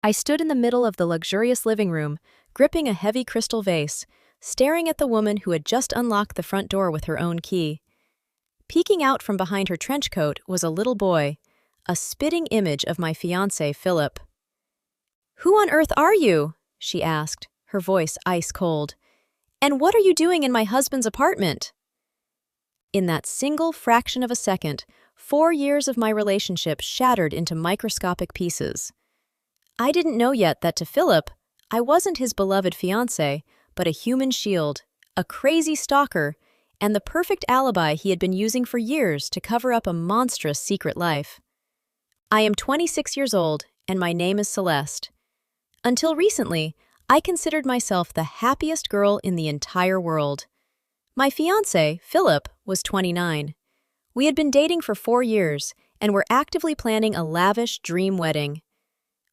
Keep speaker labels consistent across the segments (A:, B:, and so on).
A: I stood in the middle of the luxurious living room, gripping a heavy crystal vase, staring at the woman who had just unlocked the front door with her own key. Peeking out from behind her trench coat was a little boy, a spitting image of my fiancé, Philip. "Who on earth are you?" she asked, her voice ice cold. "And what are you doing in my husband's apartment?" In that single fraction of a second, 4 years of my relationship shattered into microscopic pieces. I didn't know yet that to Philip, I wasn't his beloved fiancé, but a human shield, a crazy stalker, and the perfect alibi he had been using for years to cover up a monstrous secret life. I am 26 years old, and my name is Celeste. Until recently, I considered myself the happiest girl in the entire world. My fiancé, Philip, was 29. We had been dating for 4 years, and were actively planning a lavish dream wedding.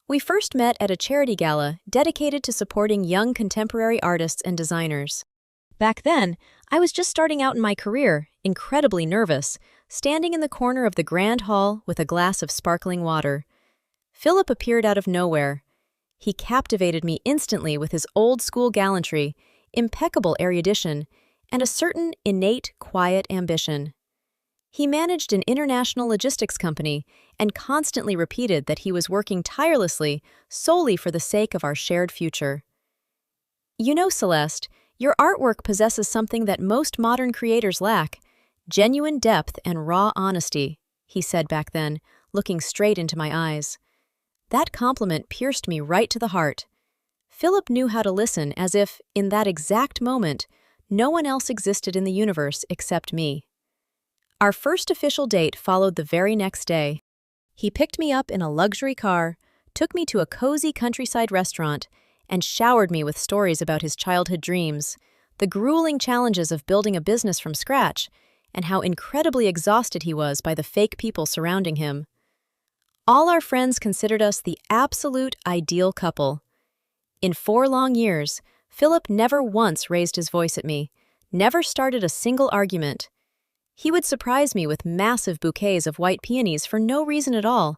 A: We first met at a charity gala dedicated to supporting young contemporary artists and designers. Back then, I was just starting out in my career, incredibly nervous, standing in the corner of the grand hall with a glass of sparkling water. Philip appeared out of nowhere. He captivated me instantly with his old-school gallantry, impeccable erudition, and a certain innate, quiet ambition. He managed an international logistics company and constantly repeated that he was working tirelessly solely for the sake of our shared future. "You know, Celeste, your artwork possesses something that most modern creators lack, genuine depth and raw honesty," he said back then, looking straight into my eyes. That compliment pierced me right to the heart. Philip knew how to listen as if, in that exact moment, no one else existed in the universe except me. Our first official date followed the very next day. He picked me up in a luxury car, took me to a cozy countryside restaurant, and showered me with stories about his childhood dreams, the grueling challenges of building a business from scratch, and how incredibly exhausted he was by the fake people surrounding him. All our friends considered us the absolute ideal couple. In 4 long years, Philip never once raised his voice at me, never started a single argument. He would surprise me with massive bouquets of white peonies for no reason at all,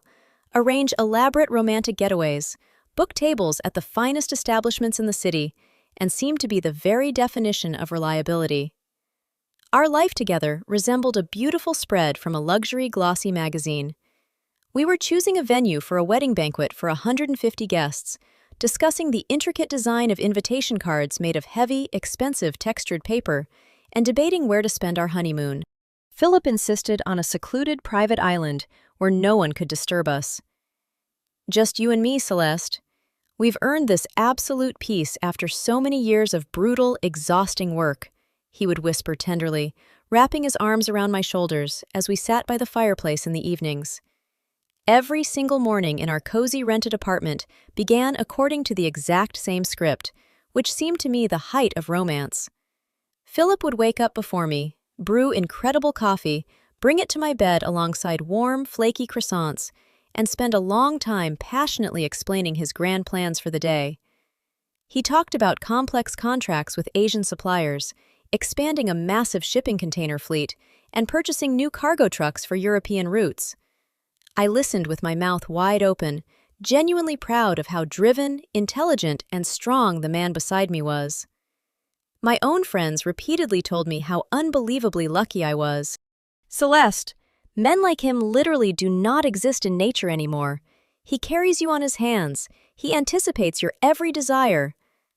A: arrange elaborate romantic getaways, book tables at the finest establishments in the city, and seemed to be the very definition of reliability. Our life together resembled a beautiful spread from a luxury glossy magazine. We were choosing a venue for a wedding banquet for 150 guests, discussing the intricate design of invitation cards made of heavy, expensive textured paper, and debating where to spend our honeymoon. Philip insisted on a secluded private island where no one could disturb us. "Just you and me, Celeste. We've earned this absolute peace after so many years of brutal, exhausting work," he would whisper tenderly, wrapping his arms around my shoulders as we sat by the fireplace in the evenings. Every single morning in our cozy rented apartment began according to the exact same script, which seemed to me the height of romance. Philip would wake up before me, brew incredible coffee, bring it to my bed alongside warm, flaky croissants, and spend a long time passionately explaining his grand plans for the day. He talked about complex contracts with Asian suppliers, expanding a massive shipping container fleet, and purchasing new cargo trucks for European routes. I listened with my mouth wide open, genuinely proud of how driven, intelligent, and strong the man beside me was. My own friends repeatedly told me how unbelievably lucky I was. "Celeste, men like him literally do not exist in nature anymore. He carries you on his hands. He anticipates your every desire,"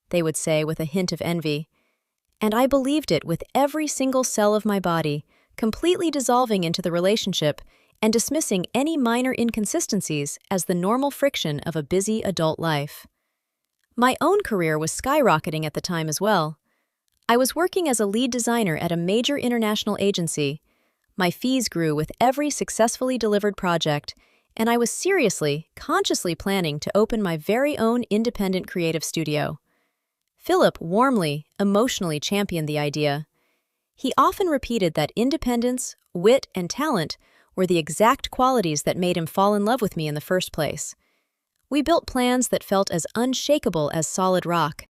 A: they would say with a hint of envy. And I believed it with every single cell of my body, completely dissolving into the relationship and dismissing any minor inconsistencies as the normal friction of a busy adult life. My own career was skyrocketing at the time as well. I was working as a lead designer at a major international agency. My fees grew with every successfully delivered project, and I was seriously, consciously planning to open my very own independent creative studio. Philip warmly, emotionally championed the idea. He often repeated that independence, wit, and talent were the exact qualities that made him fall in love with me in the first place. We built plans that felt as unshakable as solid rock.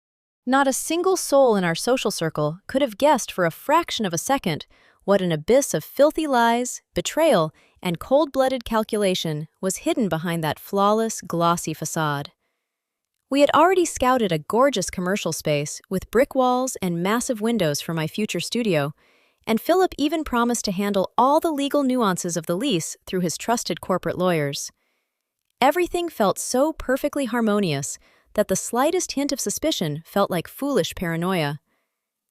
A: Not a single soul in our social circle could have guessed for a fraction of a second what an abyss of filthy lies, betrayal, and cold-blooded calculation was hidden behind that flawless, glossy facade. We had already scouted a gorgeous commercial space with brick walls and massive windows for my future studio, and Philip even promised to handle all the legal nuances of the lease through his trusted corporate lawyers. Everything felt so perfectly harmonious that the slightest hint of suspicion felt like foolish paranoia.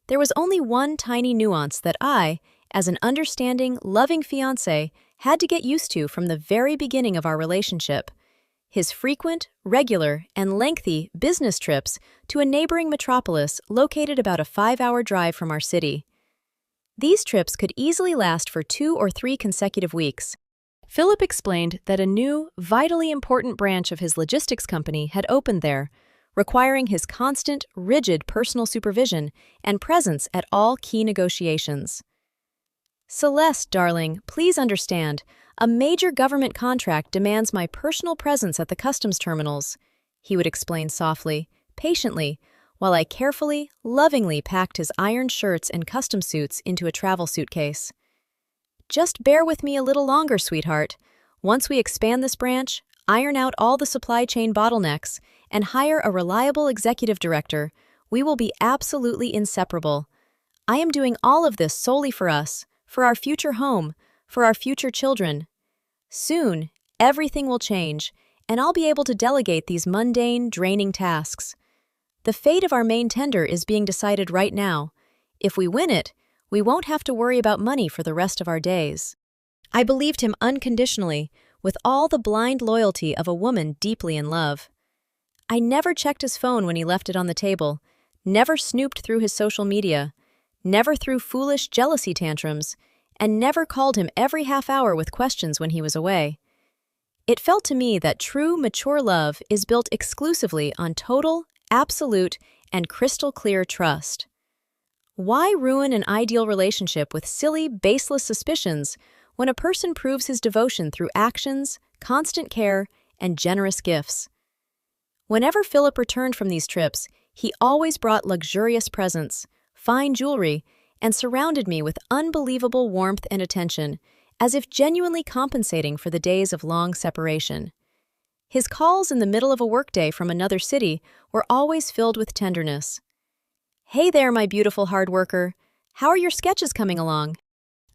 A: There was only one tiny nuance that I, as an understanding, loving fiancé, had to get used to from the very beginning of our relationship: his frequent, regular, and lengthy business trips to a neighboring metropolis located about a 5-hour drive from our city. These trips could easily last for 2 or 3 consecutive weeks. Philip explained that a new, vitally important branch of his logistics company had opened there, requiring his constant, rigid personal supervision and presence at all key negotiations. "Celeste, darling, please understand, a major government contract demands my personal presence at the customs terminals," he would explain softly, patiently, while I carefully, lovingly packed his ironed shirts and custom suits into a travel suitcase. "Just bear with me a little longer, sweetheart. Once we expand this branch, iron out all the supply chain bottlenecks, and hire a reliable executive director, we will be absolutely inseparable. I am doing all of this solely for us, for our future home, for our future children. Soon, everything will change, and I'll be able to delegate these mundane, draining tasks. The fate of our main tender is being decided right now. If we win it, we won't have to worry about money for the rest of our days." I believed him unconditionally, with all the blind loyalty of a woman deeply in love. I never checked his phone when he left it on the table, never snooped through his social media, never threw foolish jealousy tantrums, and never called him every half hour with questions when he was away. It felt to me that true, mature love is built exclusively on total, absolute, and crystal clear trust. Why ruin an ideal relationship with silly, baseless suspicions when a person proves his devotion through actions, constant care, and generous gifts? Whenever Philip returned from these trips, he always brought luxurious presents, fine jewelry, and surrounded me with unbelievable warmth and attention, as if genuinely compensating for the days of long separation. His calls in the middle of a workday from another city were always filled with tenderness. "Hey there, my beautiful hard worker. How are your sketches coming along?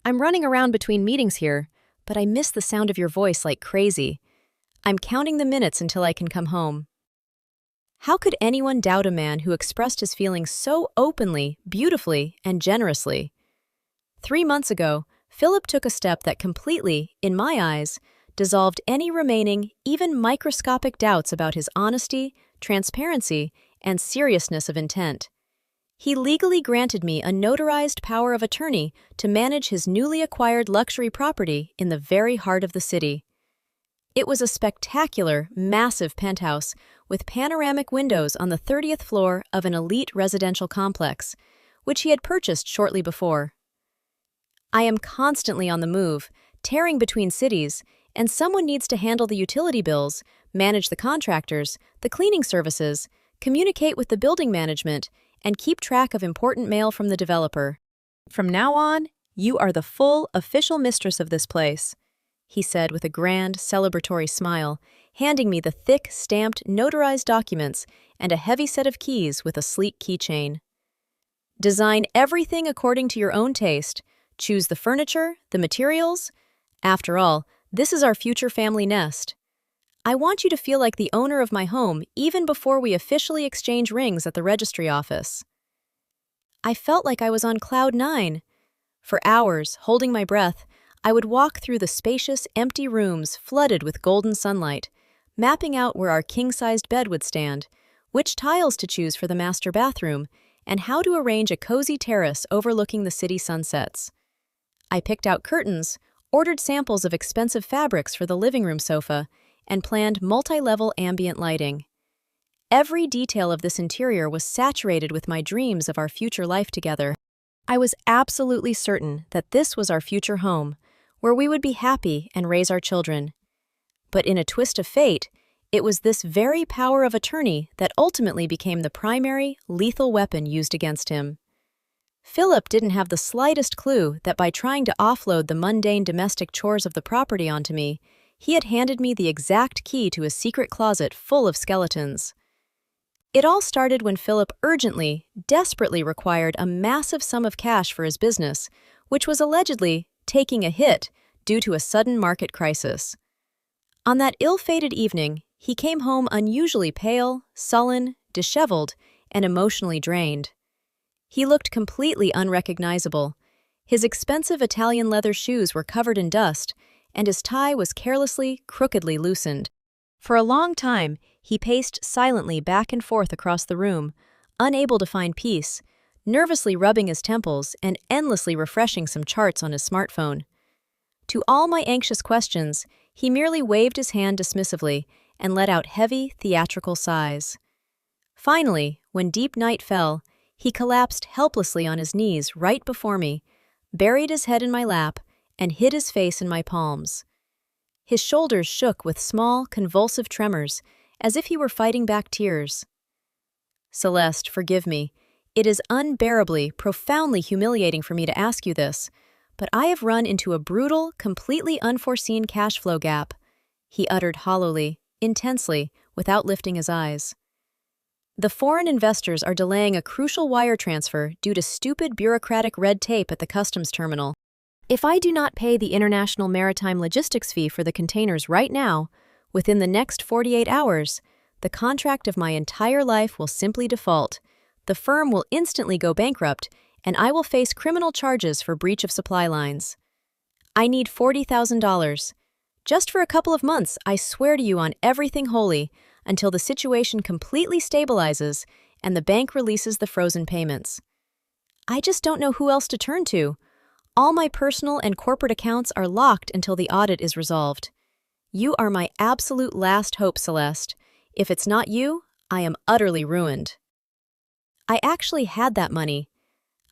A: I'm running around between meetings here, but I miss the sound of your voice like crazy. I'm counting the minutes until I can come home." How could anyone doubt a man who expressed his feelings so openly, beautifully, and generously? 3 months ago, Philip took a step that completely, in my eyes, dissolved any remaining, even microscopic doubts about his honesty, transparency, and seriousness of intent. He legally granted me a notarized power of attorney to manage his newly acquired luxury property in the very heart of the city. It was a spectacular, massive penthouse with panoramic windows on the 30th floor of an elite residential complex, which he had purchased shortly before. I am constantly on the move, tearing between cities, and someone needs to handle the utility bills, manage the contractors, the cleaning services, communicate with the building management, and keep track of important mail from the developer. "From now on, you are the full, official mistress of this place," he said with a grand, celebratory smile, handing me the thick, stamped, notarized documents and a heavy set of keys with a sleek keychain. "Design everything according to your own taste. Choose the furniture, the materials. After all, this is our future family nest. I want you to feel like the owner of my home even before we officially exchange rings at the registry office." I felt like I was on cloud 9. For hours, holding my breath, I would walk through the spacious, empty rooms flooded with golden sunlight, mapping out where our king-sized bed would stand, which tiles to choose for the master bathroom, and how to arrange a cozy terrace overlooking the city sunsets. I picked out curtains, ordered samples of expensive fabrics for the living room sofa, and planned multi-level ambient lighting. Every detail of this interior was saturated with my dreams of our future life together. I was absolutely certain that this was our future home, where we would be happy and raise our children. But in a twist of fate, it was this very power of attorney that ultimately became the primary, lethal weapon used against him. Philip didn't have the slightest clue that by trying to offload the mundane domestic chores of the property onto me, he had handed me the exact key to a secret closet full of skeletons. It all started when Philip urgently, desperately required a massive sum of cash for his business, which was allegedly taking a hit due to a sudden market crisis. On that ill-fated evening, he came home unusually pale, sullen, disheveled, and emotionally drained. He looked completely unrecognizable. His expensive Italian leather shoes were covered in dust, and his tie was carelessly, crookedly loosened. For a long time, he paced silently back and forth across the room, unable to find peace, nervously rubbing his temples and endlessly refreshing some charts on his smartphone. To all my anxious questions, he merely waved his hand dismissively and let out heavy, theatrical sighs. Finally, when deep night fell, he collapsed helplessly on his knees right before me, buried his head in my lap, and hid his face in my palms. His shoulders shook with small, convulsive tremors, as if he were fighting back tears. Celeste, forgive me. It is unbearably, profoundly humiliating for me to ask you this, but I have run into a brutal, completely unforeseen cash flow gap, he uttered hollowly, intensely, without lifting his eyes. The foreign investors are delaying a crucial wire transfer due to stupid bureaucratic red tape at the customs terminal. If I do not pay the international maritime logistics fee for the containers right now, within the next 48 hours, the contract of my entire life will simply default, the firm will instantly go bankrupt, and I will face criminal charges for breach of supply lines. I need $40,000. Just for a couple of months, I swear to you on everything holy, until the situation completely stabilizes and the bank releases the frozen payments. I just don't know who else to turn to. All my personal and corporate accounts are locked until the audit is resolved. You are my absolute last hope, Celeste. If it's not you, I am utterly ruined. I actually had that money.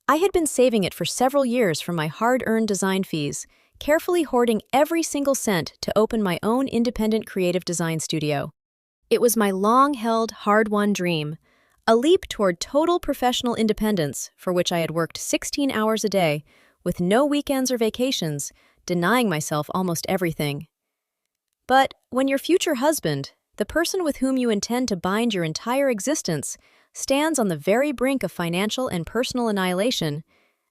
A: I had been saving it for several years from my hard-earned design fees, carefully hoarding every single cent to open my own independent creative design studio. It was my long-held, hard-won dream, a leap toward total professional independence for which I had worked 16 hours a day, with no weekends or vacations, denying myself almost everything. But when your future husband, the person with whom you intend to bind your entire existence, stands on the very brink of financial and personal annihilation,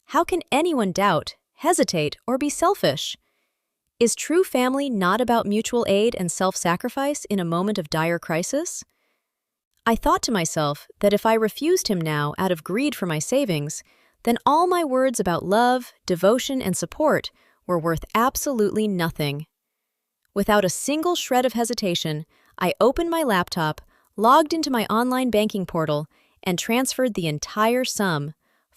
A: how can anyone doubt, hesitate, or be selfish? Is true family not about mutual aid and self-sacrifice in a moment of dire crisis? I thought to myself that if I refused him now out of greed for my savings, then all my words about love, devotion, and support were worth absolutely nothing. Without a single shred of hesitation, I opened my laptop, logged into my online banking portal, and transferred the entire sum,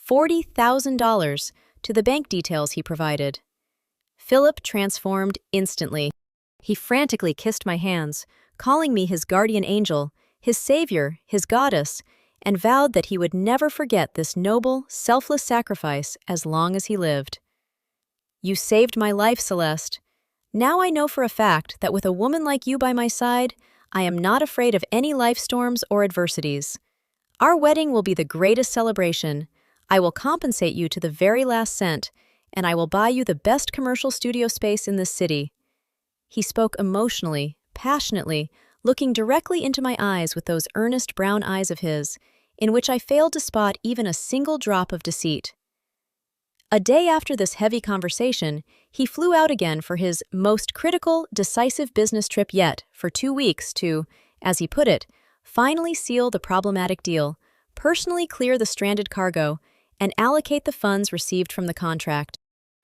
A: $40,000, to the bank details he provided. Philip transformed instantly. He frantically kissed my hands, calling me his guardian angel, his savior, his goddess, and vowed that he would never forget this noble, selfless sacrifice as long as he lived. You saved my life, Celeste. Now I know for a fact that with a woman like you by my side, I am not afraid of any life storms or adversities. Our wedding will be the greatest celebration. I will compensate you to the very last cent, and I will buy you the best commercial studio space in this city. He spoke emotionally, passionately, looking directly into my eyes with those earnest brown eyes of his, in which I failed to spot even a single drop of deceit. A day after this heavy conversation, he flew out again for his most critical, decisive business trip yet for 2 weeks to, as he put it, finally seal the problematic deal, personally clear the stranded cargo, and allocate the funds received from the contract.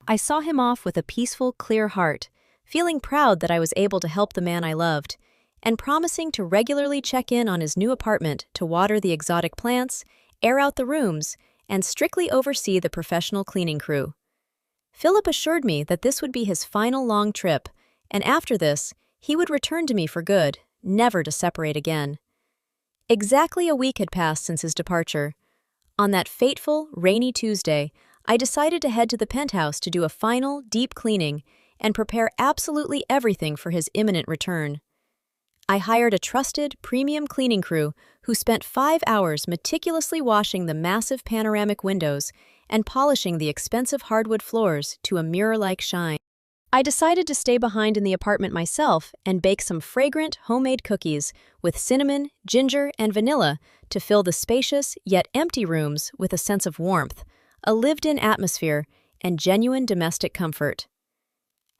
A: I saw him off with a peaceful, clear heart, feeling proud that I was able to help the man I loved, and promising to regularly check in on his new apartment to water the exotic plants, air out the rooms, and strictly oversee the professional cleaning crew. Philip assured me that this would be his final long trip, and after this, he would return to me for good, never to separate again. Exactly a week had passed since his departure. On that fateful, rainy Tuesday, I decided to head to the penthouse to do a final, deep cleaning and prepare absolutely everything for his imminent return. I hired a trusted, premium cleaning crew who spent 5 hours meticulously washing the massive panoramic windows and polishing the expensive hardwood floors to a mirror-like shine. I decided to stay behind in the apartment myself and bake some fragrant homemade cookies with cinnamon, ginger, and vanilla to fill the spacious yet empty rooms with a sense of warmth, a lived-in atmosphere, and genuine domestic comfort.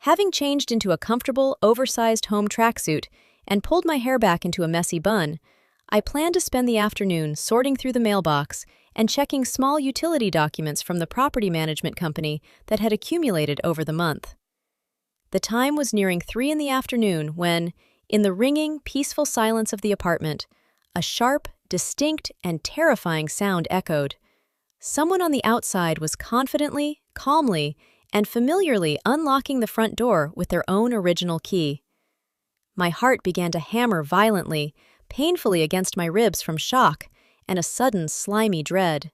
A: Having changed into a comfortable, oversized home tracksuit and pulled my hair back into a messy bun, I planned to spend the afternoon sorting through the mailbox and checking small utility documents from the property management company that had accumulated over the month. The time was nearing 3 in the afternoon when, in the ringing, peaceful silence of the apartment, a sharp, distinct, and terrifying sound echoed. Someone on the outside was confidently, calmly, and familiarly unlocking the front door with their own original key. My heart began to hammer violently, painfully against my ribs from shock and a sudden slimy dread.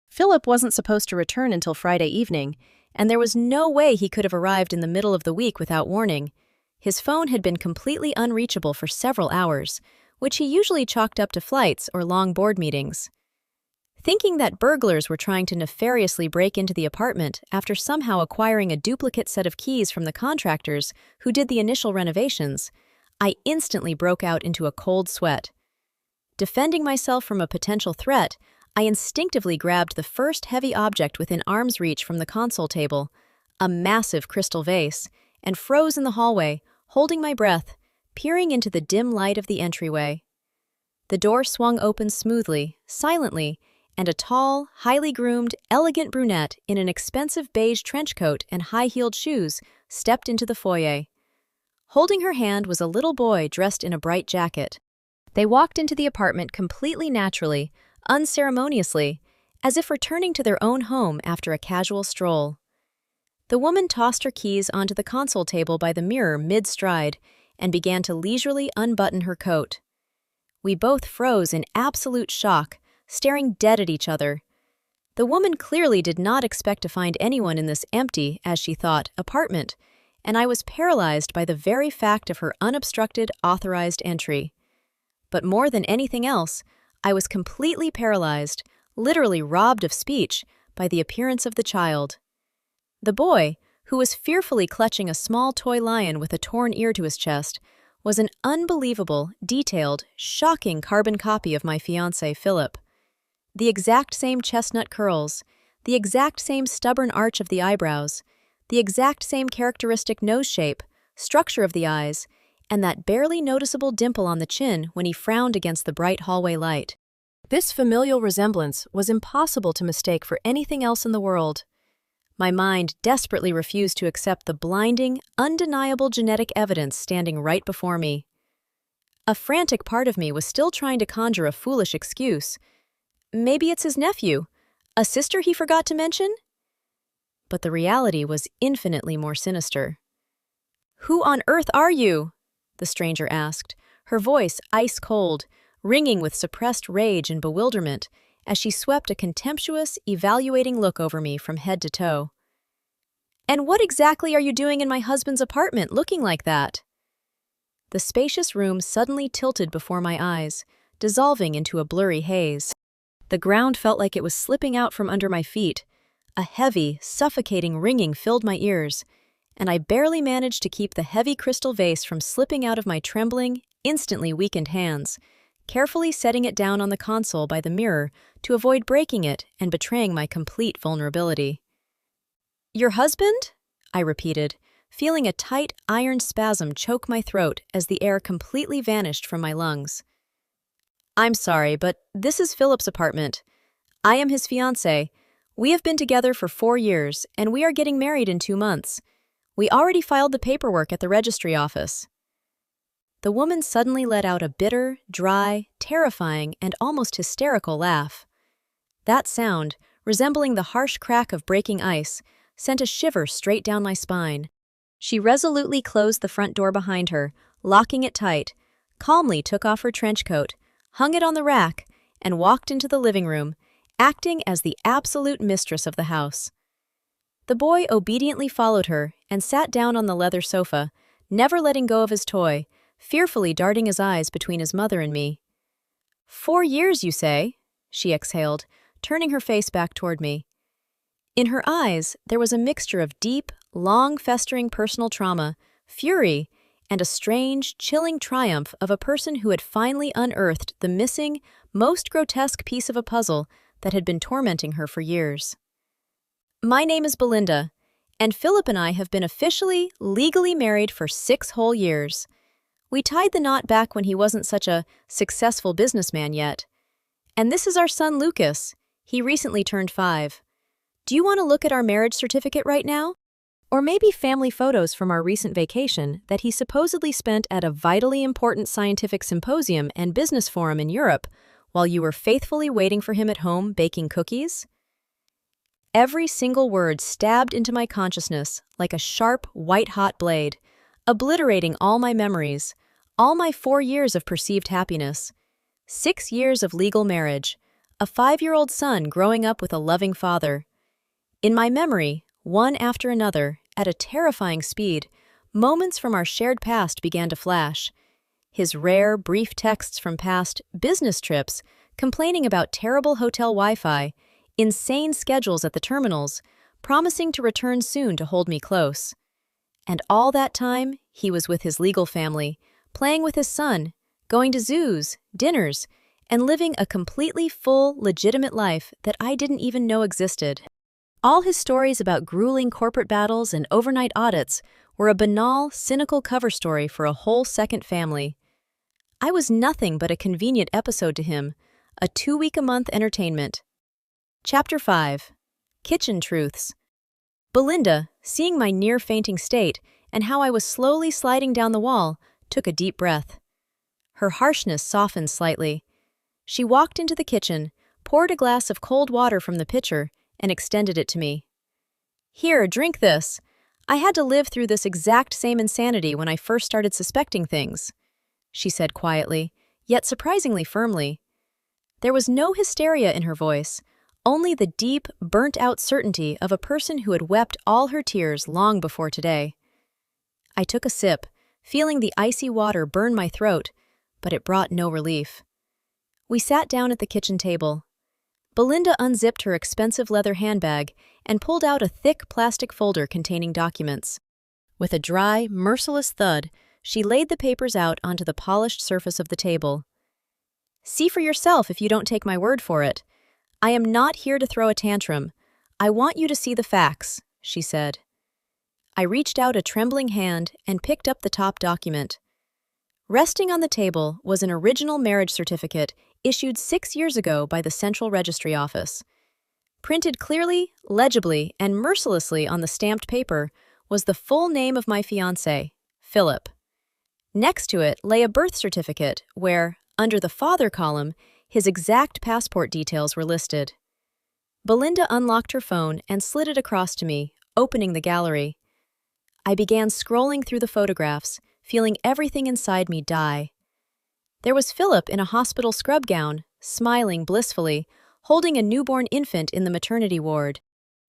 A: Philip wasn't supposed to return until Friday evening, and there was no way he could have arrived in the middle of the week without warning. His phone had been completely unreachable for several hours, which he usually chalked up to flights or long board meetings. Thinking that burglars were trying to nefariously break into the apartment after somehow acquiring a duplicate set of keys from the contractors who did the initial renovations, I instantly broke out into a cold sweat. Defending myself from a potential threat, I instinctively grabbed the first heavy object within arm's reach from the console table, a massive crystal vase, and froze in the hallway, holding my breath, peering into the dim light of the entryway. The door swung open smoothly, silently, and a tall, highly groomed, elegant brunette in an expensive beige trench coat and high-heeled shoes stepped into the foyer. Holding her hand was a little boy dressed in a bright jacket. They walked into the apartment completely naturally, unceremoniously, as if returning to their own home after a casual stroll. The woman tossed her keys onto the console table by the mirror mid-stride and began to leisurely unbutton her coat. We both froze in absolute shock, staring dead at each other. The woman clearly did not expect to find anyone in this empty, as she thought, apartment, and I was paralyzed by the very fact of her unobstructed, authorized entry. But more than anything else, I was completely paralyzed, literally robbed of speech, by the appearance of the child. The boy, who was fearfully clutching a small toy lion with a torn ear to his chest, was an unbelievable, detailed, shocking carbon copy of my fiancé, Philip. The exact same chestnut curls, the exact same stubborn arch of the eyebrows, the exact same characteristic nose shape, structure of the eyes, and that barely noticeable dimple on the chin when he frowned against the bright hallway light. This familial resemblance was impossible to mistake for anything else in the world. My mind desperately refused to accept the blinding, undeniable genetic evidence standing right before me. A frantic part of me was still trying to conjure a foolish excuse. Maybe it's his nephew, a sister he forgot to mention? But the reality was infinitely more sinister. "Who on earth are you?" the stranger asked, her voice ice-cold, ringing with suppressed rage and bewilderment as she swept a contemptuous, evaluating look over me from head to toe. "And what exactly are you doing in my husband's apartment looking like that?" The spacious room suddenly tilted before my eyes, dissolving into a blurry haze. The ground felt like it was slipping out from under my feet. A heavy, suffocating ringing filled my ears, and I barely managed to keep the heavy crystal vase from slipping out of my trembling, instantly weakened hands, carefully setting it down on the console by the mirror to avoid breaking it and betraying my complete vulnerability. "Your husband?" I repeated, feeling a tight, iron spasm choke my throat as the air completely vanished from my lungs. "I'm sorry, but this is Philip's apartment. I am his fiancé. We have been together for 4 years, and we are getting married in 2 months. We already filed the paperwork at the registry office." The woman suddenly let out a bitter, dry, terrifying, and almost hysterical laugh. That sound, resembling the harsh crack of breaking ice, sent a shiver straight down my spine. She resolutely closed the front door behind her, locking it tight, calmly took off her trench coat, hung it on the rack, and walked into the living room, acting as the absolute mistress of the house. The boy obediently followed her and sat down on the leather sofa, never letting go of his toy, fearfully darting his eyes between his mother and me. "4 years, you say?" she exhaled, turning her face back toward me. In her eyes, there was a mixture of deep, long-festering personal trauma, fury, and a strange, chilling triumph of a person who had finally unearthed the missing, most grotesque piece of a puzzle that had been tormenting her for years. My name is Belinda, and Philip and I have been officially, legally married for 6 whole years. We tied the knot back when he wasn't such a successful businessman yet. And this is our son Lucas. He recently turned 5. Do you want to look at our marriage certificate right now? Or maybe family photos from our recent vacation that he supposedly spent at a vitally important scientific symposium and business forum in Europe while you were faithfully waiting for him at home baking cookies? Every single word stabbed into my consciousness like a sharp, white-hot blade, obliterating all my memories, all my 4 years of perceived happiness, 6 years of legal marriage, a 5-year-old son growing up with a loving father. In my memory, one after another, at a terrifying speed, moments from our shared past began to flash. His rare, brief texts from past business trips, complaining about terrible hotel Wi-Fi, insane schedules at the terminals, promising to return soon to hold me close. And all that time, he was with his legal family, playing with his son, going to zoos, dinners, and living a completely full, legitimate life that I didn't even know existed. All his stories about grueling corporate battles and overnight audits were a banal, cynical cover story for a whole second family. I was nothing but a convenient episode to him, a 2-week-a-month entertainment. Chapter 5. Kitchen Truths. Belinda, seeing my near-fainting state and how I was slowly sliding down the wall, took a deep breath. Her harshness softened slightly. She walked into the kitchen, poured a glass of cold water from the pitcher, and extended it to me. Here, drink this. I had to live through this exact same insanity when I first started suspecting things, she said quietly, yet surprisingly firmly. There was no hysteria in her voice, only the deep, burnt-out certainty of a person who had wept all her tears long before today. I took a sip, feeling the icy water burn my throat, but it brought no relief. We sat down at the kitchen table. Belinda unzipped her expensive leather handbag and pulled out a thick plastic folder containing documents. With a dry, merciless thud, she laid the papers out onto the polished surface of the table. See for yourself if you don't take my word for it. I am not here to throw a tantrum. I want you to see the facts, she said. I reached out a trembling hand and picked up the top document. Resting on the table was an original marriage certificate issued 6 years ago by the Central Registry Office. Printed clearly, legibly, and mercilessly on the stamped paper was the full name of my fiancé, Philip. Next to it lay a birth certificate where, under the father column, his exact passport details were listed. Belinda unlocked her phone and slid it across to me, opening the gallery. I began scrolling through the photographs, feeling everything inside me die. There was Philip in a hospital scrub gown, smiling blissfully, holding a newborn infant in the maternity ward.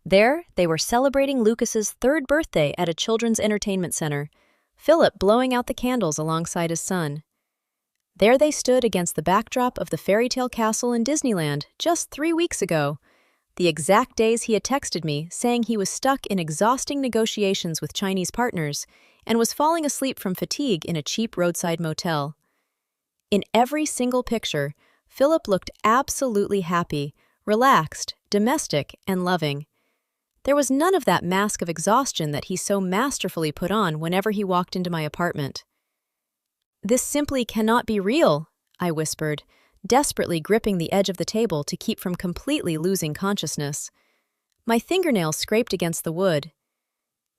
A: There, they were celebrating Lucas's 3rd birthday at a children's entertainment center, Philip blowing out the candles alongside his son. There they stood against the backdrop of the fairy tale castle in Disneyland just 3 weeks ago, the exact days he had texted me saying he was stuck in exhausting negotiations with Chinese partners and was falling asleep from fatigue in a cheap roadside motel. In every single picture, Philip looked absolutely happy, relaxed, domestic, and loving. There was none of that mask of exhaustion that he so masterfully put on whenever he walked into my apartment. This simply cannot be real, I whispered, desperately gripping the edge of the table to keep from completely losing consciousness. My fingernails scraped against the wood.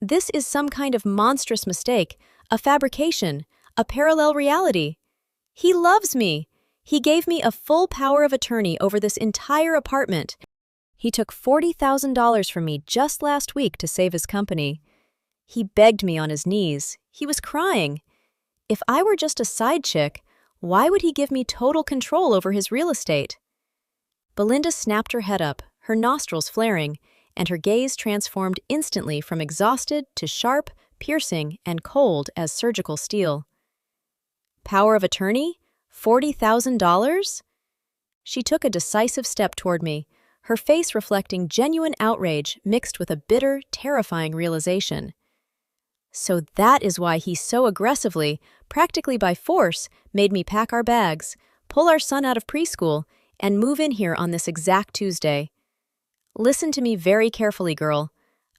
A: This is some kind of monstrous mistake, a fabrication, a parallel reality. He loves me. He gave me a full power of attorney over this entire apartment. He took $40,000 from me just last week to save his company. He begged me on his knees. He was crying. If I were just a side chick, why would he give me total control over his real estate? Belinda snapped her head up, her nostrils flaring, and her gaze transformed instantly from exhausted to sharp, piercing, and cold as surgical steel. Power of attorney? $40,000? She took a decisive step toward me, her face reflecting genuine outrage mixed with a bitter, terrifying realization. So that is why he so aggressively, practically by force, made me pack our bags, pull our son out of preschool, and move in here on this exact Tuesday. Listen to me very carefully, girl.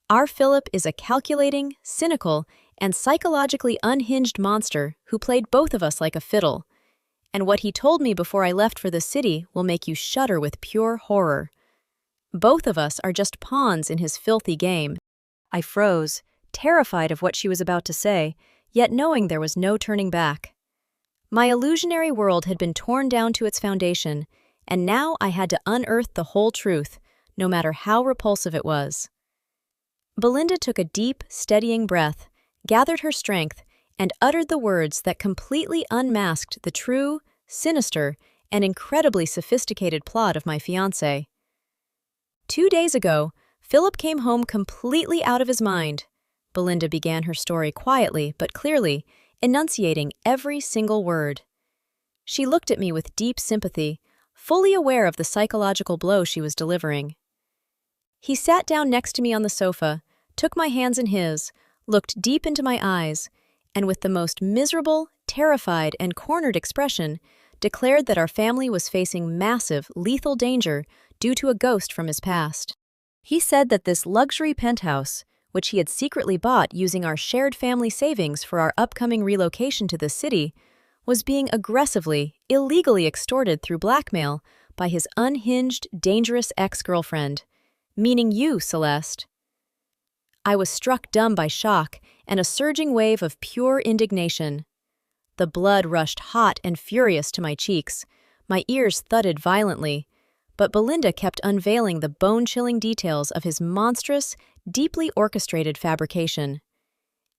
A: Our Philip is a calculating, cynical, and psychologically unhinged monster who played both of us like a fiddle. And what he told me before I left for the city will make you shudder with pure horror. Both of us are just pawns in his filthy game. I froze, terrified of what she was about to say, yet knowing there was no turning back. My illusionary world had been torn down to its foundation, and now I had to unearth the whole truth, no matter how repulsive it was. Belinda took a deep, steadying breath, gathered her strength, and uttered the words that completely unmasked the true, sinister, and incredibly sophisticated plot of my fiancé. 2 days ago, Philip came home completely out of his mind. Belinda began her story quietly but clearly, enunciating every single word. She looked at me with deep sympathy, fully aware of the psychological blow she was delivering. He sat down next to me on the sofa, took my hands in his, looked deep into my eyes, and with the most miserable, terrified, and cornered expression, declared that our family was facing massive, lethal danger due to a ghost from his past. He said that this luxury penthouse, which he had secretly bought using our shared family savings for our upcoming relocation to the city, was being aggressively, illegally extorted through blackmail by his unhinged, dangerous ex-girlfriend, meaning you, Celeste. I was struck dumb by shock and a surging wave of pure indignation. The blood rushed hot and furious to my cheeks, my ears thudded violently, but Belinda kept unveiling the bone-chilling details of his monstrous, deeply orchestrated fabrication.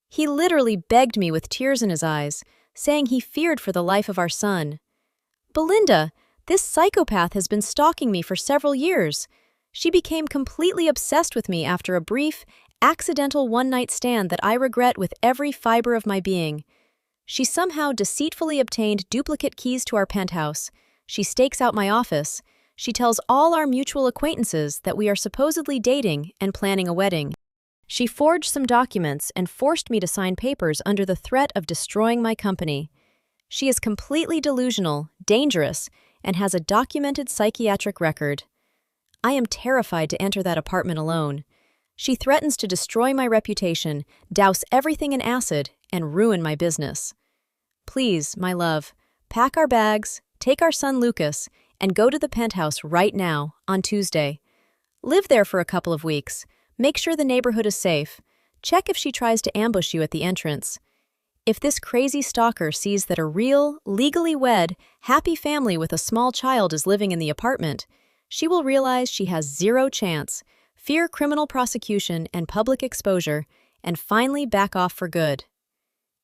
A: He literally begged me with tears in his eyes, saying he feared for the life of our son. "Belinda, this psychopath has been stalking me for several years. She became completely obsessed with me after a brief, accidental one-night stand that I regret with every fiber of my being. She somehow deceitfully obtained duplicate keys to our penthouse. She stakes out my office. She tells all our mutual acquaintances that we are supposedly dating and planning a wedding. She forged some documents and forced me to sign papers under the threat of destroying my company. She is completely delusional, dangerous, and has a documented psychiatric record. I am terrified to enter that apartment alone. She threatens to destroy my reputation, douse everything in acid, and ruin my business. Please, my love, pack our bags, take our son Lucas, and go to the penthouse right now, on Tuesday. Live there for a couple of weeks. Make sure the neighborhood is safe. Check if she tries to ambush you at the entrance. If this crazy stalker sees that a real, legally wed, happy family with a small child is living in the apartment, she will realize she has zero chance, fear criminal prosecution and public exposure, and finally back off for good.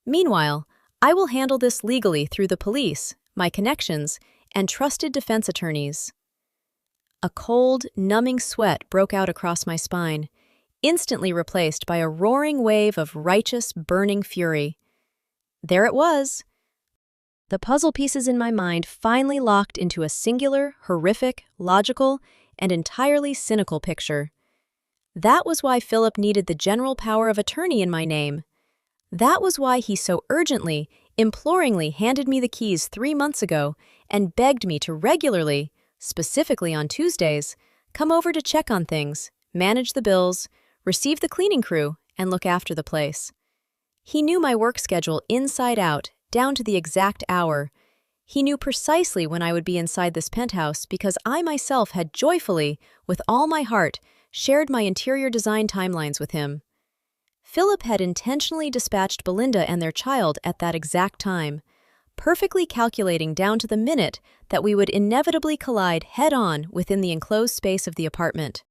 A: Meanwhile, I will handle this legally through the police, my connections, and trusted defense attorneys." A cold, numbing sweat broke out across my spine, instantly replaced by a roaring wave of righteous, burning fury. There it was. The puzzle pieces in my mind finally locked into a singular, horrific, logical, and entirely cynical picture. That was why Philip needed the general power of attorney in my name. That was why he so urgently, imploringly handed me the keys 3 months ago and begged me to regularly, specifically on Tuesdays, come over to check on things, manage the bills, receive the cleaning crew, and look after the place. He knew my work schedule inside out, down to the exact hour. He knew precisely when I would be inside this penthouse because I myself had joyfully, with all my heart, shared my interior design timelines with him. Philip had intentionally dispatched Belinda and their child at that exact time, perfectly calculating down to the minute that we would inevitably collide head-on within the enclosed space of the apartment.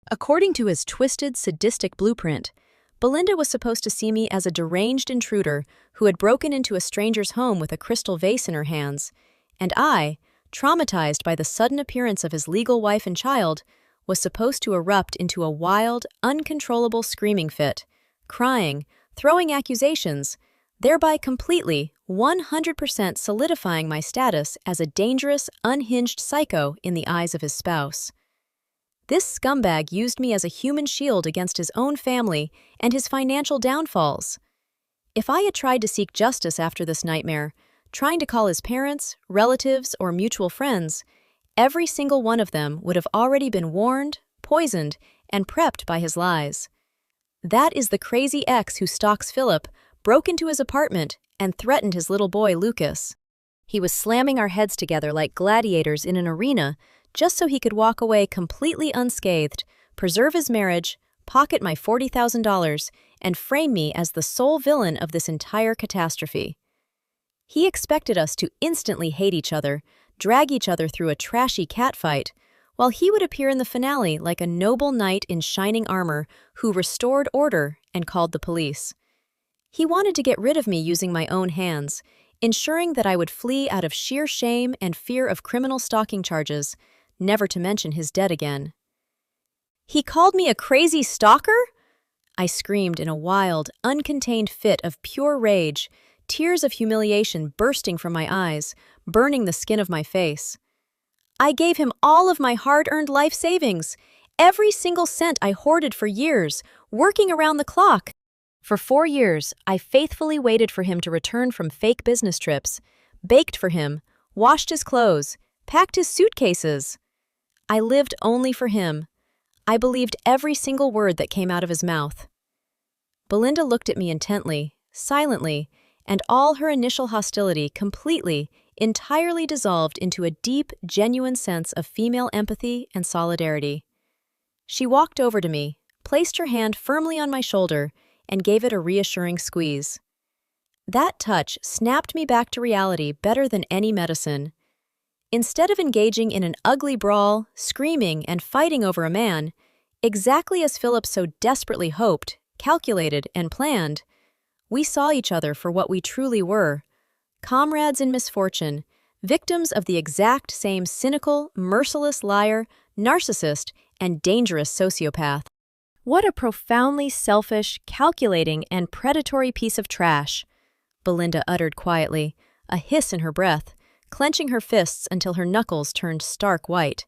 A: According to his twisted, sadistic blueprint, Belinda was supposed to see me as a deranged intruder who had broken into a stranger's home with a crystal vase in her hands, and I, traumatized by the sudden appearance of his legal wife and child, was supposed to erupt into a wild, uncontrollable screaming fit, crying, throwing accusations, thereby completely, 100% solidifying my status as a dangerous, unhinged psycho in the eyes of his spouse. This scumbag used me as a human shield against his own family and his financial downfalls. If I had tried to seek justice after this nightmare, trying to call his parents, relatives, or mutual friends, every single one of them would have already been warned, poisoned, and prepped by his lies. That is the crazy ex who stalks Philip, broke into his apartment, and threatened his little boy, Lucas. He was slamming our heads together like gladiators in an arena just so he could walk away completely unscathed, preserve his marriage, pocket my $40,000, and frame me as the sole villain of this entire catastrophe. He expected us to instantly hate each other, drag each other through a trashy catfight, while he would appear in the finale like a noble knight in shining armor who restored order and called the police. He wanted to get rid of me using my own hands, ensuring that I would flee out of sheer shame and fear of criminal stalking charges, never to mention his debt again. "He called me a crazy stalker?" I screamed in a wild, uncontained fit of pure rage, tears of humiliation bursting from my eyes, burning the skin of my face. "I gave him all of my hard-earned life savings, every single cent I hoarded for years, working around the clock. For 4 years, I faithfully waited for him to return from fake business trips, baked for him, washed his clothes, packed his suitcases. I lived only for him. I believed every single word that came out of his mouth." Belinda looked at me intently, silently, and all her initial hostility completely, entirely dissolved into a deep, genuine sense of female empathy and solidarity. She walked over to me, placed her hand firmly on my shoulder, and gave it a reassuring squeeze. That touch snapped me back to reality better than any medicine. Instead of engaging in an ugly brawl, screaming, and fighting over a man, exactly as Philip so desperately hoped, calculated, and planned, we saw each other for what we truly were: comrades in misfortune, victims of the exact same cynical, merciless liar, narcissist, and dangerous sociopath. "What a profoundly selfish, calculating, and predatory piece of trash," Belinda uttered quietly, a hiss in her breath, clenching her fists until her knuckles turned stark white.